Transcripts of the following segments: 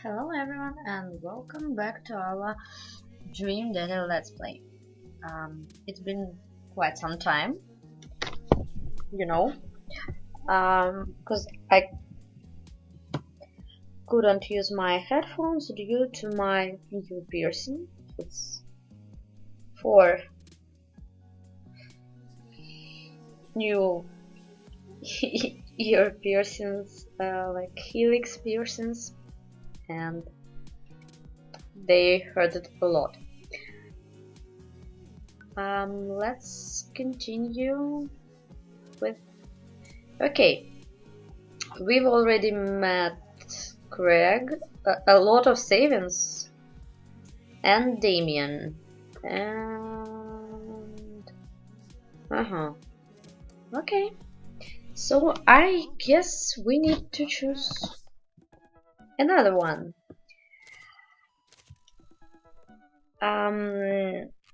Hello everyone and welcome back to our Dream Daddy Let's Play. It's been quite some time, because I couldn't use my headphones due to my ear piercing. It's 4 new ear piercings, like helix piercings, and they hurted a lot. Let's continue with... Okay, we've already met Craig, a lot of savings, and Damien, and... Okay, so I guess we need to choose another one.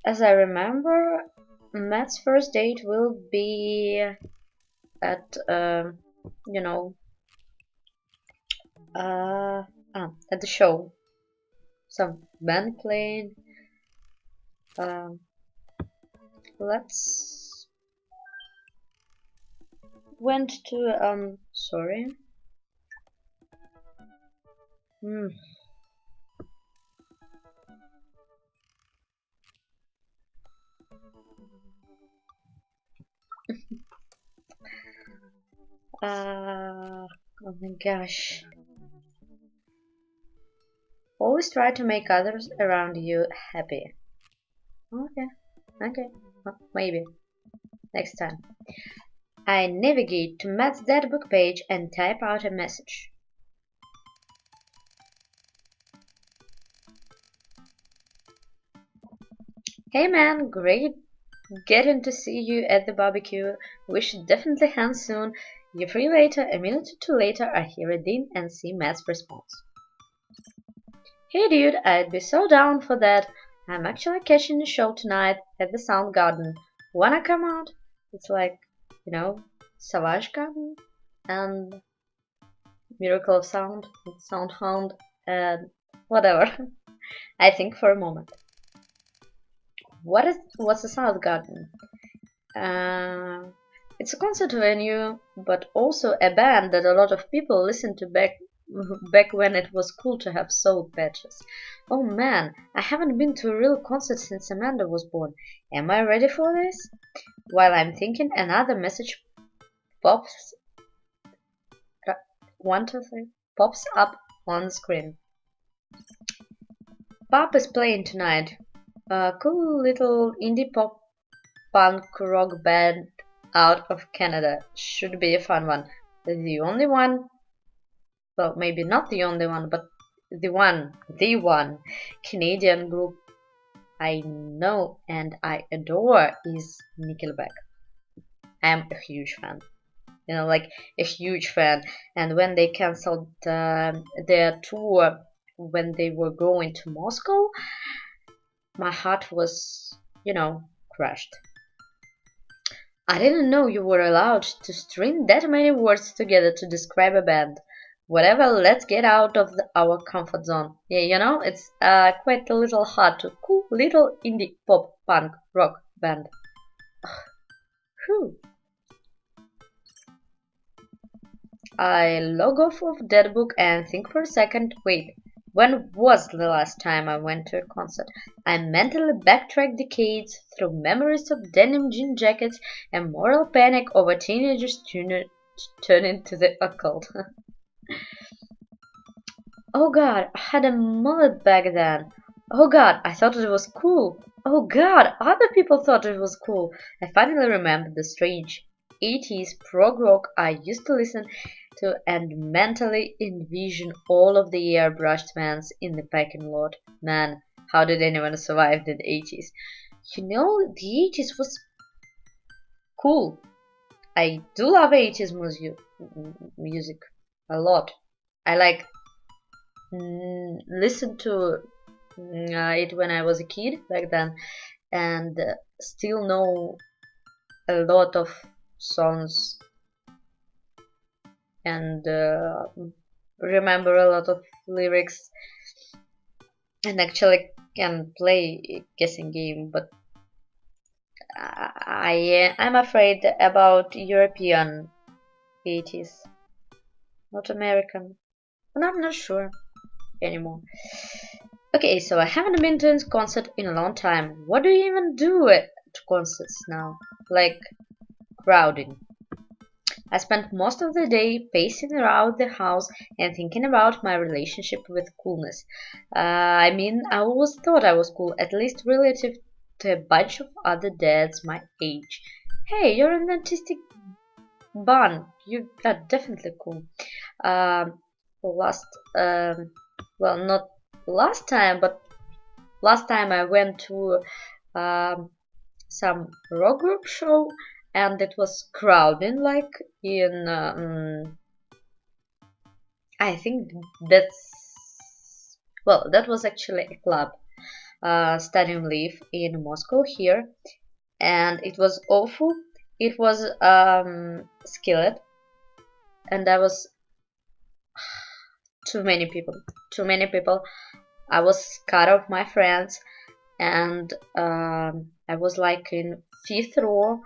As I remember, Matt's first date will be at, at the show. Some band playing. Let's went to sorry. Oh my gosh. Always try to make others around you happy. Okay, well, maybe. Next time. I navigate to Matt's Dadbook page and type out a message. Hey man, great getting to see you at the barbecue. We should definitely hang soon. You're free later. A minute or two later, I hear a ding and see Matt's response. Hey dude, I'd be so down for that. I'm actually catching a show tonight at the Sound Garden. Wanna come out? It's like, Savage Garden and Miracle of Sound, Soundhound, and whatever. I think for a moment. What's the Sound Garden? It's a concert venue, but also a band that a lot of people listened to back when it was cool to have soul patches. Oh man, I haven't been to a real concert since Amanda was born. Am I ready for this? While I'm thinking, another message pops up on the screen. Pop is playing tonight. A cool little indie pop punk rock band out of Canada. Should be a fun one. The only one, well, maybe not the only one, but the one Canadian group I know and I adore is Nickelback. I am a huge fan. Like a huge fan. And when they cancelled their tour when they were going to Moscow, my heart was, crushed. I didn't know you were allowed to string that many words together to describe a band. Whatever, let's get out of our comfort zone. Yeah, it's quite a little hard to cool little indie pop punk rock band. Whew. I log off of Dadbook and think for a second. Wait, when was the last time I went to a concert? I mentally backtrack decades through memories of denim jean jackets and moral panic over teenagers turning to the occult. Oh god, I had a mullet back then. Oh god, I thought it was cool. Oh god, other people thought it was cool. I finally remembered the strange 80s prog rock I used to listen to and mentally envision all of the airbrushed vans in the parking lot. Man, how did anyone survive the 80s? The 80s was cool. I do love 80s music a lot. I listened to it when I was a kid back then, and still know a lot of songs and remember a lot of lyrics and actually can play a guessing game, but I'm afraid about European 80s, not American. And I'm not sure anymore. Okay, so I haven't been to a concert in a long time. What do you even do at concerts now? Like crowding. I spent most of the day pacing around the house and thinking about my relationship with coolness. I mean, I always thought I was cool, at least relative to a bunch of other dads my age. Hey, you're an artistic bun. You are definitely cool. Um, last, well, not last time, but last time I went to um, some rock group show and it was crowding like in I think that's well that was actually a club, Stadium Leaf in Moscow here, and it was awful. It was Skillet, and there was too many people. I was cut off my friends, and I was like in fifth row,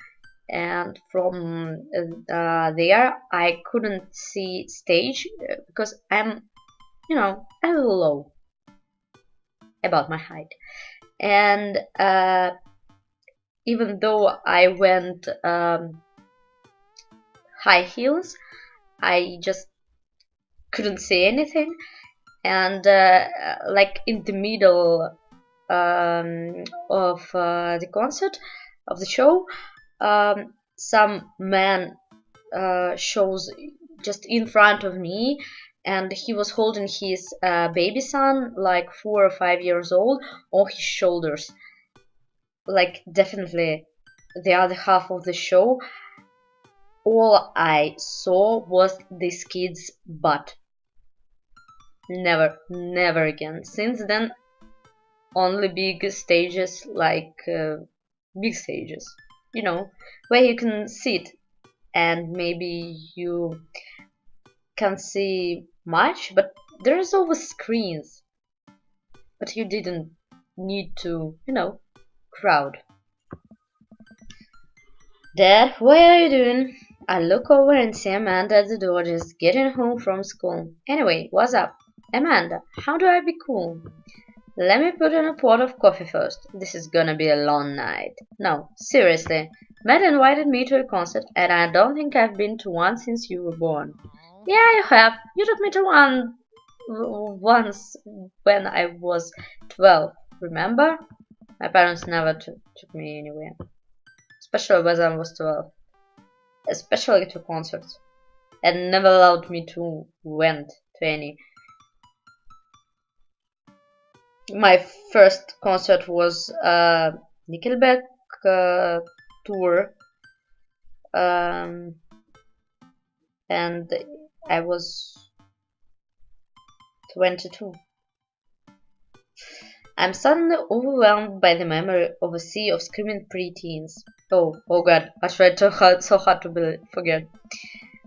and from there I couldn't see stage because I'm, a little low about my height, and even though I went high heels, I just couldn't see anything, and like in the middle of the concert of the show, some man shows just in front of me, and he was holding his baby son, like 4 or 5 years old, on his shoulders. Like definitely the other half of the show, all I saw was this kid's butt. Never again. Since then, only big stages, like big stages, where you can sit and maybe you can see much, but there's always screens. But you didn't need to, crowd. Dad, what are you doing? I look over and see Amanda at the door just getting home from school. Anyway, what's up? Amanda, how do I be cool? Let me put in a pot of coffee first. This is gonna be a long night. No, seriously. Matt invited me to a concert, and I don't think I've been to one since you were born. Yeah, you have. You took me to one once when I was 12. Remember? My parents never took me anywhere. Especially when I was 12. Especially to concerts. And never allowed me to went to any. My first concert was Nickelback tour, and I was 22. I'm suddenly overwhelmed by the memory of a sea of screaming preteens. Oh god, I tried so hard to forget.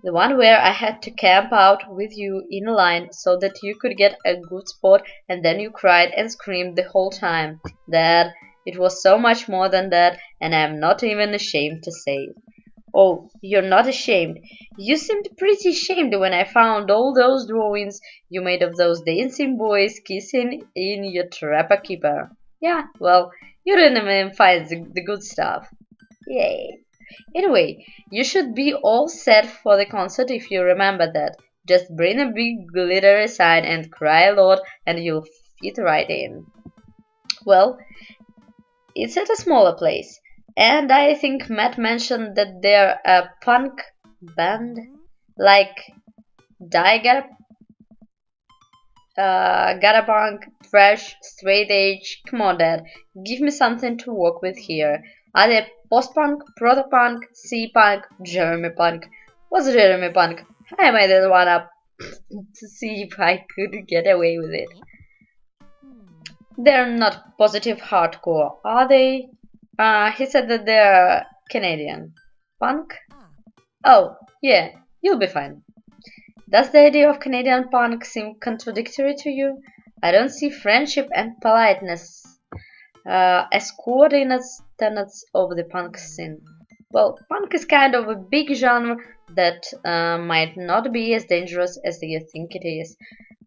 The one where I had to camp out with you in a line so that you could get a good spot, and then you cried and screamed the whole time. Dad, it was so much more than that, and I'm not even ashamed to say it. Oh, you're not ashamed. You seemed pretty ashamed when I found all those drawings you made of those dancing boys kissing in your trapper keeper. Yeah, well, you didn't even find the good stuff. Yay. Anyway, you should be all set for the concert if you remember that. Just bring a big glittery sign and cry a lot and you'll fit right in. Well, it's at a smaller place. And I think Matt mentioned that they're a punk band, like Gotta punk, thrash, straight edge. Come on, Dad, give me something to work with here. Are they post-punk, proto-punk, C-punk, Jeremy punk? What's Jeremy punk? I made that one up to see if I could get away with it. They're not positive hardcore, are they? He said that they're Canadian. Punk? Oh, yeah, you'll be fine. Does the idea of Canadian punk seem contradictory to you? I don't see friendship and politeness as coordinates tenets of the punk scene. Well, punk is kind of a big genre that might not be as dangerous as you think it is.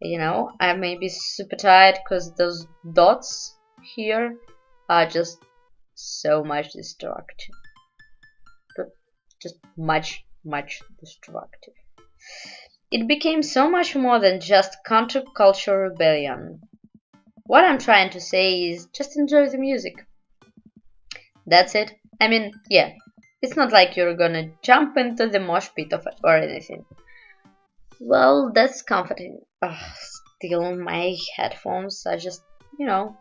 You know, I may be super tired because those dots here are just so much destructive. But just much, much destructive. It became so much more than just counterculture rebellion. What I'm trying to say is just enjoy the music. That's it. I mean, yeah, it's not like you're gonna jump into the mosh pit of it or anything. Well, that's comforting. Ugh, still, my headphones are just, you know,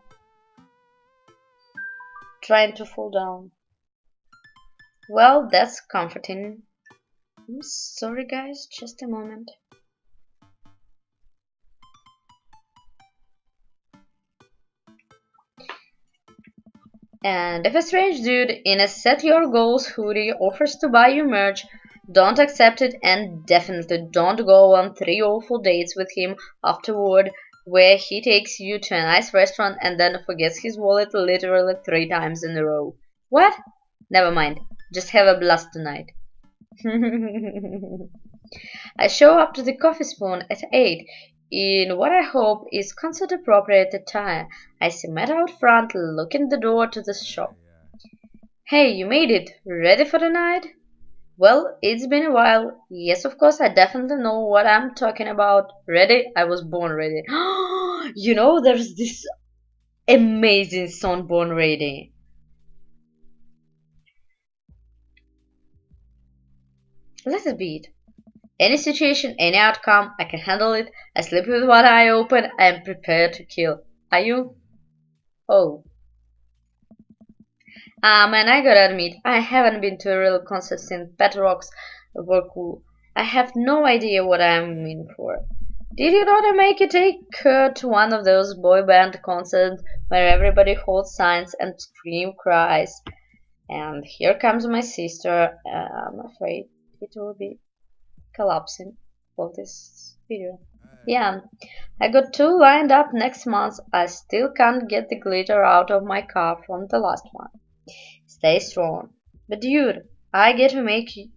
trying to fall down. Well, that's comforting. I'm sorry, guys, just a moment. And if a strange dude in a Set Your Goals hoodie offers to buy you merch, don't accept it and definitely don't go on 3 awful dates with him afterward where he takes you to a nice restaurant and then forgets his wallet literally 3 times in a row. What? Never mind. Just have a blast tonight. I show up to the Coffee Spoon at 8 in what I hope is concert appropriate attire. I see Matt out front looking the door to the shop. Hey, you made it. Ready for the night? Well, it's been a while. Yes, of course, I definitely know what I'm talking about. Ready? I was born ready. You know, there's this amazing song, Born Ready. Let it be it. Any situation, any outcome, I can handle it. I sleep with one eye open. I am prepared to kill. Are you? Oh. Man, I gotta admit, I haven't been to a real concert since Pet Rocks were cool. I have no idea what I'm in for. Did your daughter make you take her to one of those boy band concerts where everybody holds signs and scream cries? And here comes my sister. I'm afraid it will be collapsing for this video. Yeah, I got 2 lined up next month. I still can't get the glitter out of my car from the last one. Stay strong. But dude, I get to make you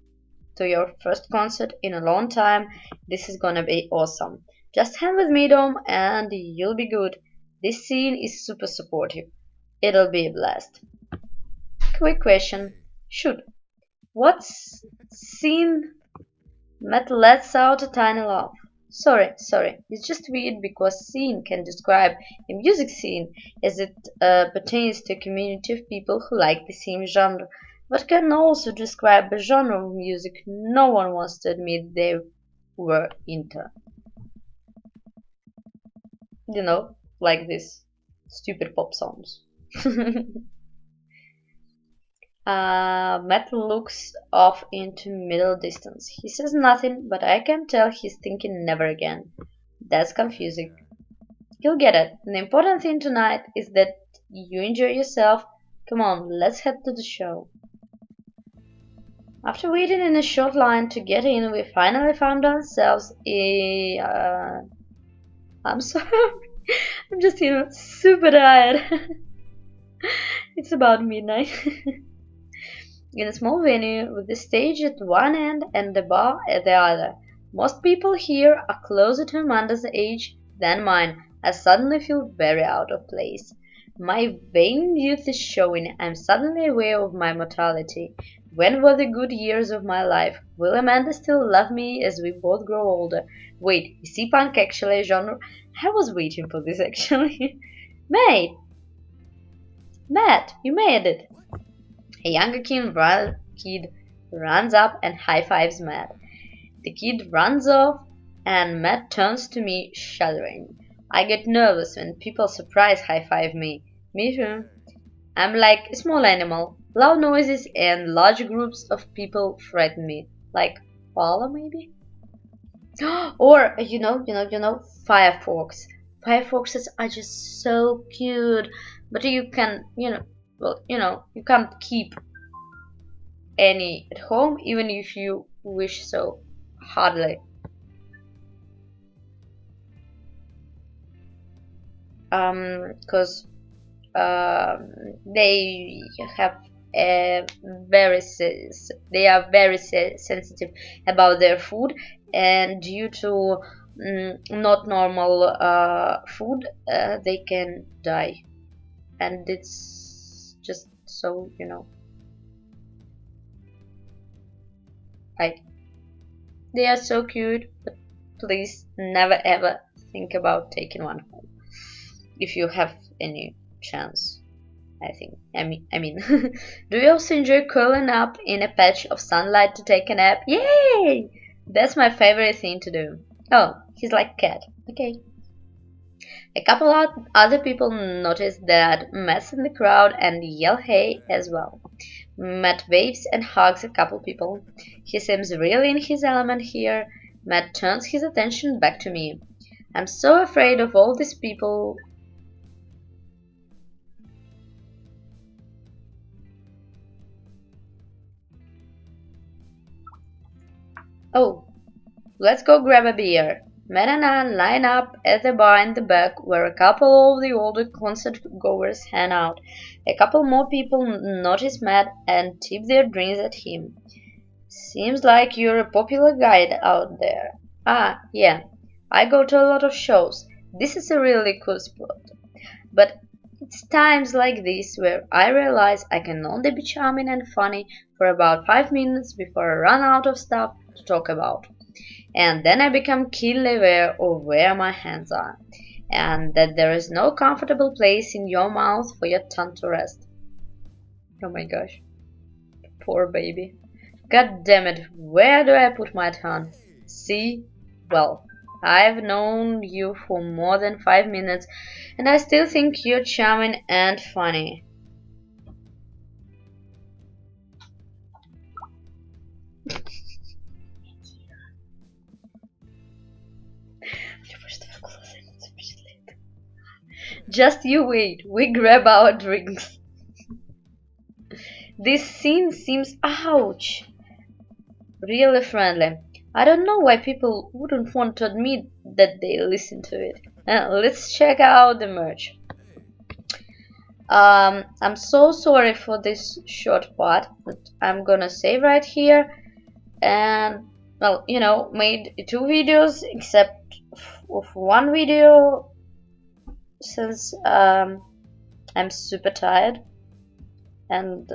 to your first concert in a long time. This is gonna be awesome. Just hang with me, Dom, and you'll be good. This scene is super supportive. It'll be a blast. Quick question. Shoot. What's scene? Matt lets out a tiny laugh. Sorry. It's just weird because scene can describe a music scene as it pertains to a community of people who like the same genre, but can also describe a genre of music no one wants to admit they were into. You know, like these stupid pop songs. Matt looks off into middle distance. He says nothing, but I can tell he's thinking never again. That's confusing. You'll get it. The important thing tonight is that you enjoy yourself. Come on, let's head to the show. After waiting in a short line to get in, we finally found ourselves I'm sorry. I'm just, super tired. It's about midnight. In a small venue with the stage at one end and the bar at the other. Most people here are closer to Amanda's age than mine. I suddenly feel very out of place. My vain youth is showing. I'm suddenly aware of my mortality. When were the good years of my life? Will Amanda still love me as we both grow older? Wait, is C-punk actually a genre? I was waiting for this actually. Matt, you made it. A younger kid runs up and high-fives Matt. The kid runs off and Matt turns to me, shuddering. I get nervous when people surprise high-five me. Me too. I'm like a small animal. Loud noises and large groups of people frighten me. Like Paula, maybe? Or, firefox. Firefoxes are just so cute. But you can, you can't keep any at home even if you wish so hardly. because they have a they are very sensitive about their food, and due to not normal food, they can die, and it's just so, you know, like, they are so cute, but please never ever think about taking one home if you have any chance. I mean, do you also enjoy curling up in a patch of sunlight to take a nap? Yay! That's my favorite thing to do. Oh, he's like cat. Okay. A couple of other people notice that Matt's in the crowd and yell hey as well. Matt waves and hugs a couple people. He seems really in his element here. Matt turns his attention back to me. I'm so afraid of all these people. Oh, let's go grab a beer. Matt and I line up at the bar in the back where a couple of the older concert goers hang out. A couple more people notice Matt and tip their drinks at him. Seems like you're a popular guy out there. Ah, yeah. I go to a lot of shows. This is a really cool spot. But it's times like this where I realize I can only be charming and funny for about 5 minutes before I run out of stuff to talk about. And then I become keenly aware of where my hands are, and that there is no comfortable place in your mouth for your tongue to rest. Oh my gosh, poor baby. God damn it, where do I put my tongue? See? Well, I've known you for more than 5 minutes, and I still think you're charming and funny. Just you wait, we grab our drinks. This scene seems, ouch, really friendly. I don't know why people wouldn't want to admit that they listen to it. Let's check out the merch. I'm so sorry for this short part, but I'm gonna save right here. And, well, you know, made 2 videos except of 1 video since I'm super tired. And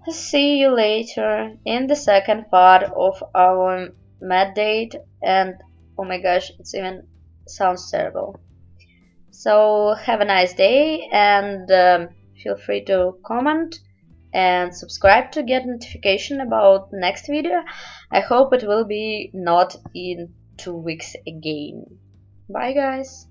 see you later in the second part of our Matt date. And oh my gosh, it's even sounds terrible. So have a nice day, and feel free to comment and subscribe to get notification about next video. I hope it will be not in 2 weeks again. Bye guys.